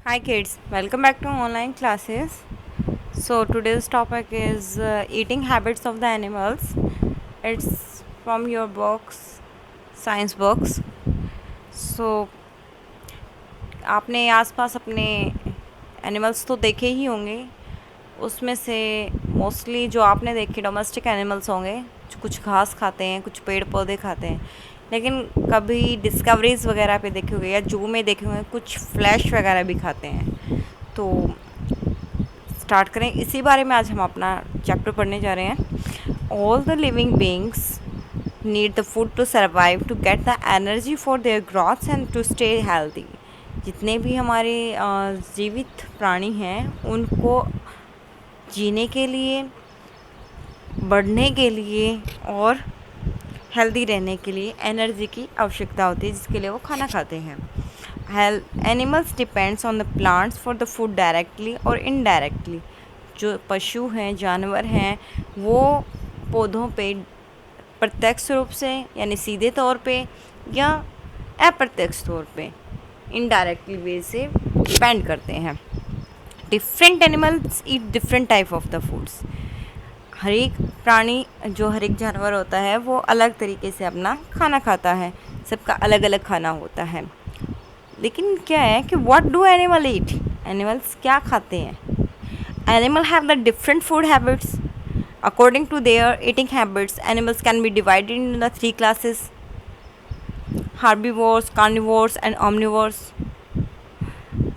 Hi kids, welcome back to online classes. So today's topic is eating habits of the animals. It's from your books, science books. So आपने आसपास अपने animals तो देखे ही होंगे. उसमें से मोस्टली जो आपने देखे डोमेस्टिक एनिमल्स होंगे जो कुछ घास खाते हैं, कुछ पेड़ पौधे खाते हैं. लेकिन कभी डिस्कवरीज़ वगैरह पे देखे होंगे या जू में देखे होंगे कुछ फ्लैश वगैरह भी खाते हैं. तो स्टार्ट करें. इसी बारे में आज हम अपना चैप्टर पढ़ने जा रहे हैं. All the living beings need the food to survive to get the energy for their growth and to stay healthy. जितने भी हमारे जीवित प्राणी हैं उनको जीने के लिए, बढ़ने के लिए और हेल्दी रहने के लिए एनर्जी की आवश्यकता होती है, जिसके लिए वो खाना खाते हैं. Animals depends on the plants for the food directly और इनडायरेक्टली. जो पशु हैं, जानवर हैं, वो पौधों पे प्रत्यक्ष रूप से यानी सीधे तौर पे या अप्रत्यक्ष तौर पे इनडायरेक्टली वे से डिपेंड करते हैं. Different animals eat different type of the foods. हर एक प्राणी, जो हर एक जानवर होता है, वो अलग तरीके से अपना खाना खाता है. सबका अलग अलग खाना होता है. लेकिन क्या है कि what do animal eat. Animals क्या खाते हैं. Animal have the different food habits. According to their eating habits animals can be divided in the 3 classes: herbivores, carnivores and omnivores.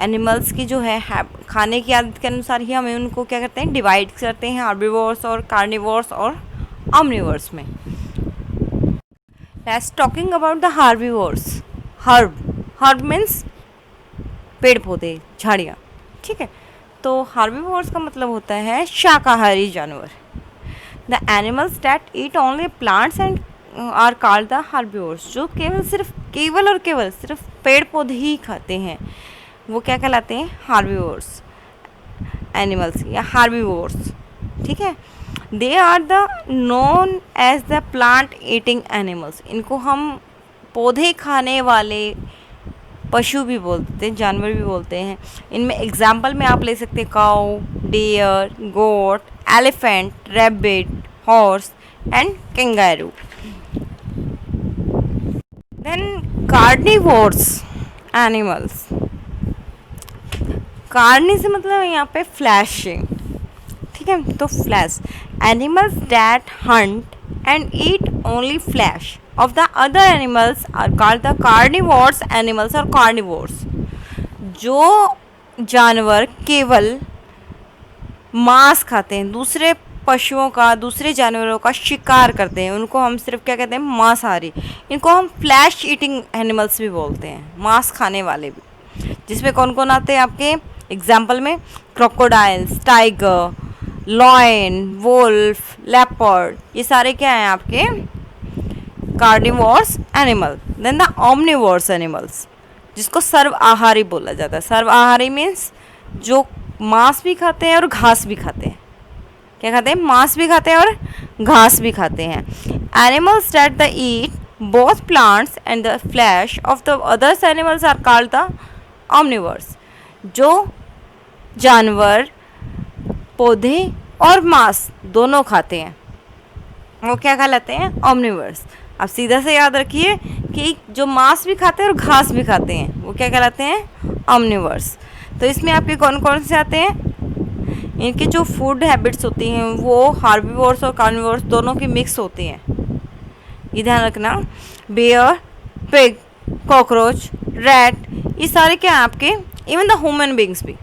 Animals की जो है खाने की आदत के अनुसार ही हमें उनको क्या करते हैं, डिवाइड करते हैं हार्बीवोर्स और कार्निवोर्स और ओमनिवोर्स में. Let's talking about the herbivores. Herb means पेड़ पौधे, झाड़ियाँ. ठीक है. तो हार्बीवोर्स का मतलब होता है शाकाहारी जानवर. The animals that eat only plants and are called the herbivores. जो केवल सिर्फ पेड़ पौधे ही खाते हैं, वो क्या कहलाते हैं, हार्बीवोर्स एनिमल्स या हार्बीवोर्स. ठीक है. They are the known as the plant eating animals. इनको हम पौधे खाने वाले पशु भी बोलते हैं, जानवर भी बोलते हैं. इनमें एग्जाम्पल में आप ले सकते हैं cow, deer, goat, elephant, rabbit, horse and kangaroo. Then carnivores animals. Carni से मतलब यहाँ पे फ्लैशिंग. ठीक है. तो flesh animals that hunt and eat only flesh of the other animals are called the carnivores animals or carnivores. जो जानवर केवल मांस खाते हैं, दूसरे पशुओं का, दूसरे जानवरों का शिकार करते हैं, उनको हम सिर्फ क्या कहते हैं, मांसाहारी. इनको हम फ्लैश ईटिंग एनिमल्स भी बोलते हैं, मांस खाने वाले भी. जिसमें कौन कौन आते हैं आपके एग्जाम्पल में, crocodiles, tiger, lion, wolf, leopard. ये सारे क्या हैं आपके carnivores animal. Then the omnivores animals, जिसको सर्वआहारी बोला जाता है. सर्वआहारी मीन्स जो मांस भी खाते हैं और घास भी खाते हैं. क्या खाते हैं, मांस भी खाते हैं और घास भी खाते हैं. Animals that the eat both plants and the flesh of the others animals are called the omnivores. जो जानवर पौधे और मांस दोनों खाते हैं, वो क्या कहलाते हैं, ओमनिवोर्स. आप सीधा से याद रखिए कि जो मांस भी खाते हैं और घास भी खाते हैं, वो क्या कहलाते हैं, ओमनिवोर्स. तो इसमें आपके कौन कौन से आते हैं, इनके जो फूड हैबिट्स होती हैं वो हार्बीवोर्स और कार्निवोर्स दोनों की मिक्स होती हैं. ये ध्यान रखना. बेयर, पिग, कॉकरोच, रैट, ये सारे क्या हैं आपके, इवन द ह्यूमन बींग्स भी,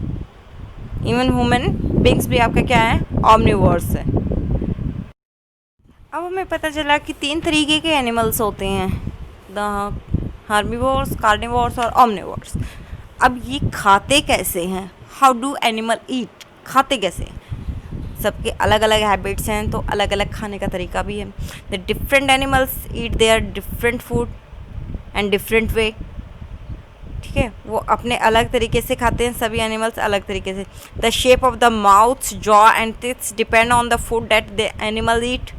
इवन ह्यूमन बींग्स भी आपका क्या है, ओमनिवोर्स है. अब हमें पता चला कि 3 तरीके के एनिमल्स होते हैं, द हार्बीवोर्स, कार्निवोर्स और ओमनिवोर्स. अब ये खाते कैसे हैं, हाउ डू एनिमल ईट, खाते कैसे हैं. सबके अलग अलग हैबिट्स हैं, तो अलग अलग खाने का तरीका भी है. The different animals eat their different food and different way. ठीक है. वो अपने अलग तरीके से खाते हैं, सभी एनिमल्स अलग तरीके से. The shape of the mouth, jaw and teeth depend on the food that the animal eat.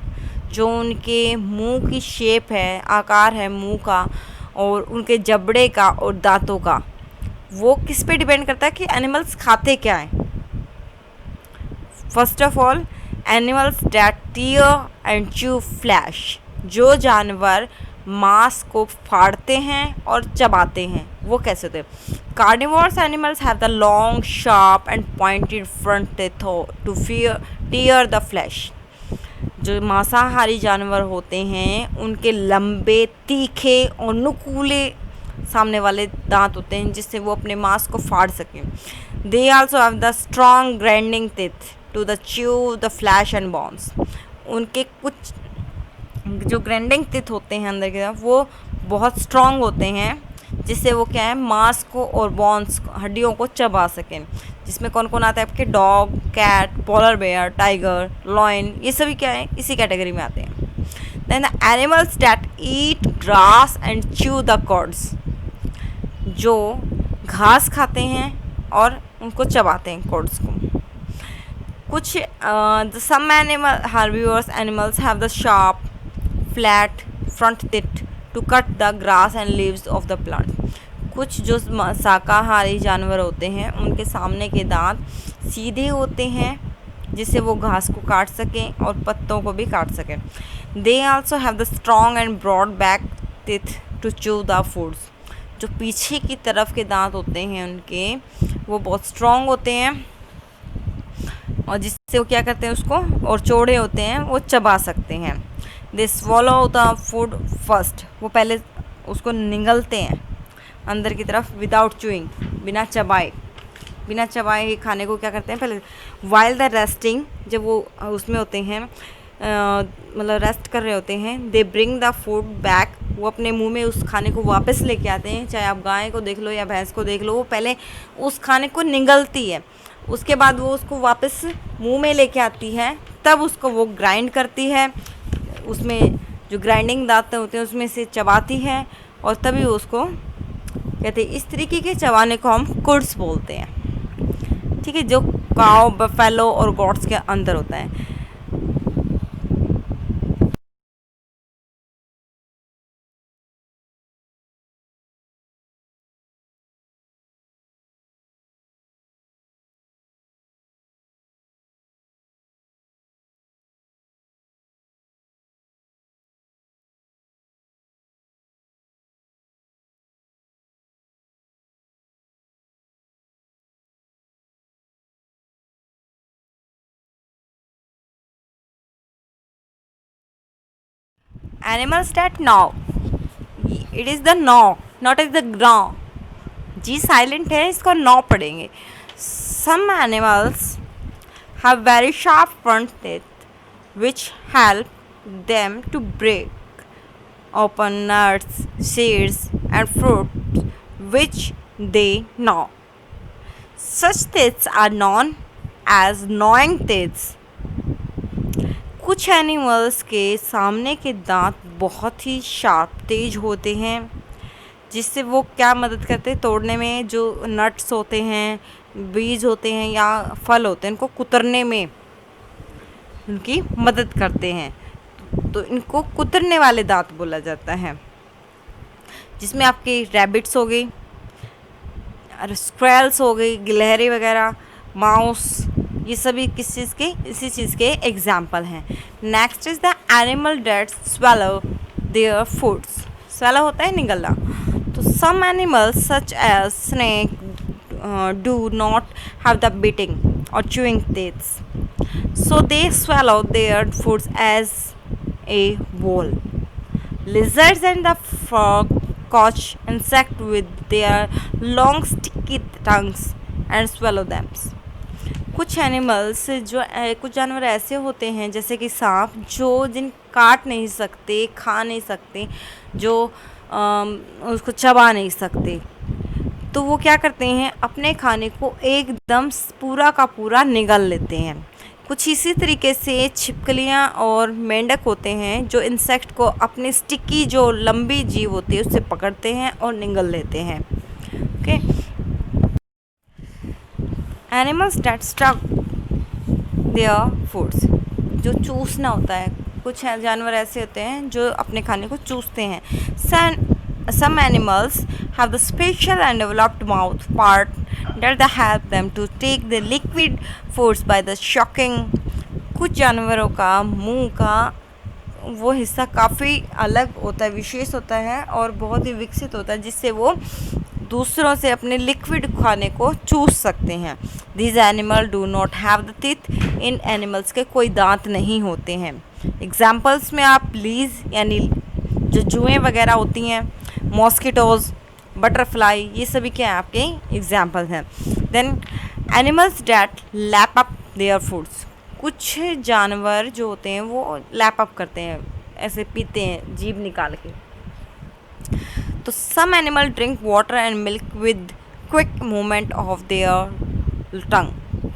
जो उनके मुंह की शेप है, आकार है मुंह का, और उनके जबड़े का और दांतों का, वो किस पे डिपेंड करता है कि एनिमल्स खाते क्या हैं। First of all, animals that tear and chew flesh, जो जानवर मांस को फाड़ते हैं और चबाते हैं, वो कैसे होते हैं। Carnivorous animals have the long sharp and pointed front teeth two tier the flash. जो मांसाहारी जानवर होते हैं उनके लंबे, तीखे और नुकीले सामने वाले दांत होते हैं जिससे वो अपने मांस को फाड़ सकें। They also have the strong grinding teeth to the chew the flesh and bones. उनके कुछ जो ग्राइंडिंग टीथ होते हैं अंदर की तरफ, वो बहुत स्ट्रॉन्ग होते हैं जिससे वो क्या है, मांस को और बोन्स, हड्डियों को चबा सकें। जिसमें कौन कौन आता है आपके, dog, cat, polar bear, tiger, lion, ये सभी क्या है, इसी कैटेगरी में आते हैं। Then the animals that eat grass and chew the cords, जो घास खाते हैं और उनको चबाते हैं, कॉर्ड्स को। कुछ some animal herbivorous animals have the sharp flat front teeth to cut the grass and leaves of the plant. कुछ जो शाकाहारी जानवर होते हैं उनके सामने के दांत सीधे होते हैं जिससे वो घास को काट सकें और पत्तों को भी काट सकें। They also have the strong and broad back teeth to chew the foods. जो पीछे की तरफ के दांत होते हैं उनके, वो बहुत स्ट्रॉन्ग होते हैं और जिससे वो क्या करते हैं उसको, और चौड़े होते हैं, वो चबा सकते हैं। दे स्वॉलो द फूड फर्स्ट, वो पहले उसको निगलते हैं अंदर की तरफ, विदाउट चूइंग, बिना चबाए ही खाने को क्या करते हैं पहले। वाइल द रेस्टिंग, जब वो उसमें होते हैं, मतलब रेस्ट कर रहे होते हैं, they bring the food back, वो अपने मुंह में उस खाने को वापस लेके आते हैं। चाहे आप गाय को देख लो या भैंस को देख लो, वो पहले उस खाने को निगलती है, उसके बाद वो उसको वापस मुंह में लेके आती है, तब उसको वो ग्राइंड करती है, उसमें जो ग्राइंडिंग दांत होते हैं उसमें से चबाती है और तभी उसको कहते हैं। इस तरीके के चबाने को हम कुड्स बोलते हैं, ठीक है, जो काउ, बफेलो और गॉट्स के अंदर होता है। Animals that now, it is the gnaw, not is the gnaw, G silent है, इसको नॉ पढ़ेंगे। Some animals have very sharp front teeth which help them to break open nuts, seeds, and fruits which they gnaw. Such teeth are known as gnawing teeth. कुछ animals के सामने के दांत बहुत ही sharp, तेज होते हैं, जिससे वो क्या मदद करते हैं तोड़ने में, जो नट्स होते हैं, बीज होते हैं या फल होते हैं, इनको कुतरने में उनकी मदद करते हैं। तो इनको कुतरने वाले दांत बोला जाता है, जिसमें आपके रैबिट्स हो गई, स्क्वेल्स हो गई, गिलहरी वगैरह, माउस, ये सभी किस चीज़ के, इसी चीज़ के एग्जाम्पल हैं। Next is the animal that swallow their foods. Swallow होता है निगलना। तो some animals such as snake do not have the biting or chewing teeth, so they swallow their foods as a whole. Lizards and the frog catch insect with their long sticky tongues and swallow them. कुछ animals कुछ जानवर ऐसे होते हैं जैसे कि सांप, जो जिन काट नहीं सकते, खा नहीं सकते, जो उसको चबा नहीं सकते, तो वो क्या करते हैं, अपने खाने को एकदम पूरा का पूरा निगल लेते हैं। कुछ इसी तरीके से छिपकलियाँ और मेंढक होते हैं जो इंसेक्ट को अपने स्टिकी, जो लंबी जीव होती है, उससे पकड़ते हैं और निगल लेते हैं। Okay, animals that suck their foods, जो चूसना होता है। कुछ जानवर ऐसे होते हैं जो अपने खाने को चूसते हैं। some animals have the special and developed mouth part that help them to take the liquid foods by the shocking. कुछ जानवरों का मुंह का वो हिस्सा काफ़ी अलग होता है, विशेष होता है और बहुत ही विकसित होता है, जिससे वो दूसरों से अपने लिक्विड खाने को चूस सकते हैं. These animal do not have the teeth. In animals के कोई दांत नहीं होते हैं. एग्जाम्पल्स में आप लीज यानी जो जुएँ वगैरह होती हैं, मॉस्किटोज़, बटरफ्लाई, ये सभी क्या हैं आपके एग्जाम्पल्स हैं. Then animals that lap up their foods. कुछ जानवर जो होते हैं वो लैप अप करते हैं, ऐसे पीते हैं जीभ निकाल के. तो some animal drink water and milk with quick movement of their tongue.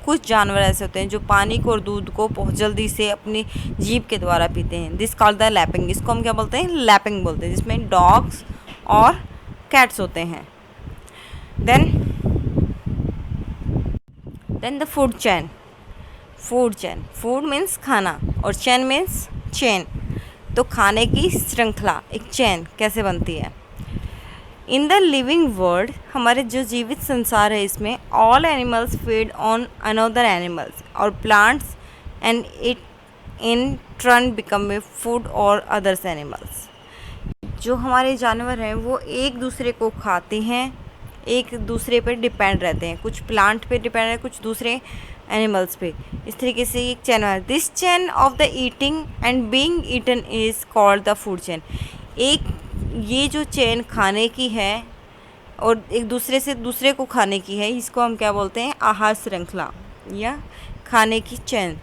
कुछ जानवर ऐसे होते हैं जो पानी को और दूध को बहुत जल्दी से अपनी जीभ के द्वारा पीते हैं. This called the lapping. इसको हम क्या बोलते हैं? लैपिंग बोलते हैं, जिसमें डॉग्स और कैट्स होते हैं. Then the food chain. Food means खाना और चैन मीन्स चेन. तो खाने की श्रृंखला, एक चैन कैसे बनती है. इन द लिविंग वर्ल्ड, हमारे जो जीवित संसार है इसमें all animals feed on another animals और plants and it in turn become a food और अदर्स एनिमल्स. जो हमारे जानवर हैं वो एक दूसरे को खाते हैं, एक दूसरे पर डिपेंड रहते हैं. कुछ प्लांट पे डिपेंड है, कुछ दूसरे एनिमल्स पे. इस तरीके से एक चैन है. This chain of the eating and being eaten is called the food chain. एक ये जो चैन खाने की है और एक दूसरे से दूसरे को खाने की है, इसको हम क्या बोलते हैं? आहार श्रृंखला या खाने की चैन.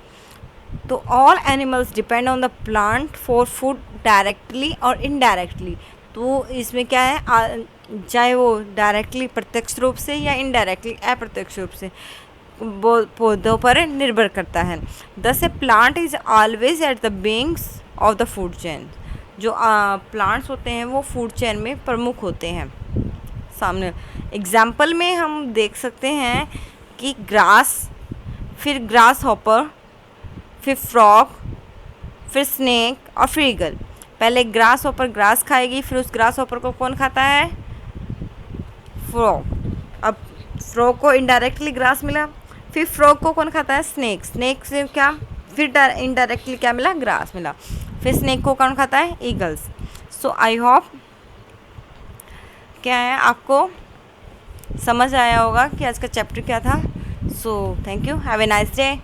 तो all animals depend on the plant for food directly और इनडायरेक्टली. तो इसमें क्या है, चाहे वो डायरेक्टली प्रत्यक्ष रूप से या इनडायरेक्टली अप्रत्यक्ष रूप से पौधों पर निर्भर करता है. Thus a plant is always at the beginnings of the food chain. जो प्लांट्स होते हैं वो फूड चैन में प्रमुख होते हैं. सामने एग्जाम्पल में हम देख सकते हैं कि ग्रास, फिर ग्रास हॉपर, फिर फ्रॉग, फिर स्नेक और फिर ईगल. पहले ग्रास हॉपर ग्रास खाएगी, फिर उस ग्रास हॉपर को कौन खाता है? फ्रॉग. अब फ्रॉग को इनडायरेक्टली ग्रास मिला, फिर फ्रॉग को कौन खाता है? स्नेक. स्नेक से क्या फिर इनडायरेक्टली क्या मिला? ग्रास मिला. फिर स्नेक को कौन खाता है? ईगल्स. सो आई होप क्या है आपको समझ आया होगा कि आज का चैप्टर क्या था. So thank you, have a nice day.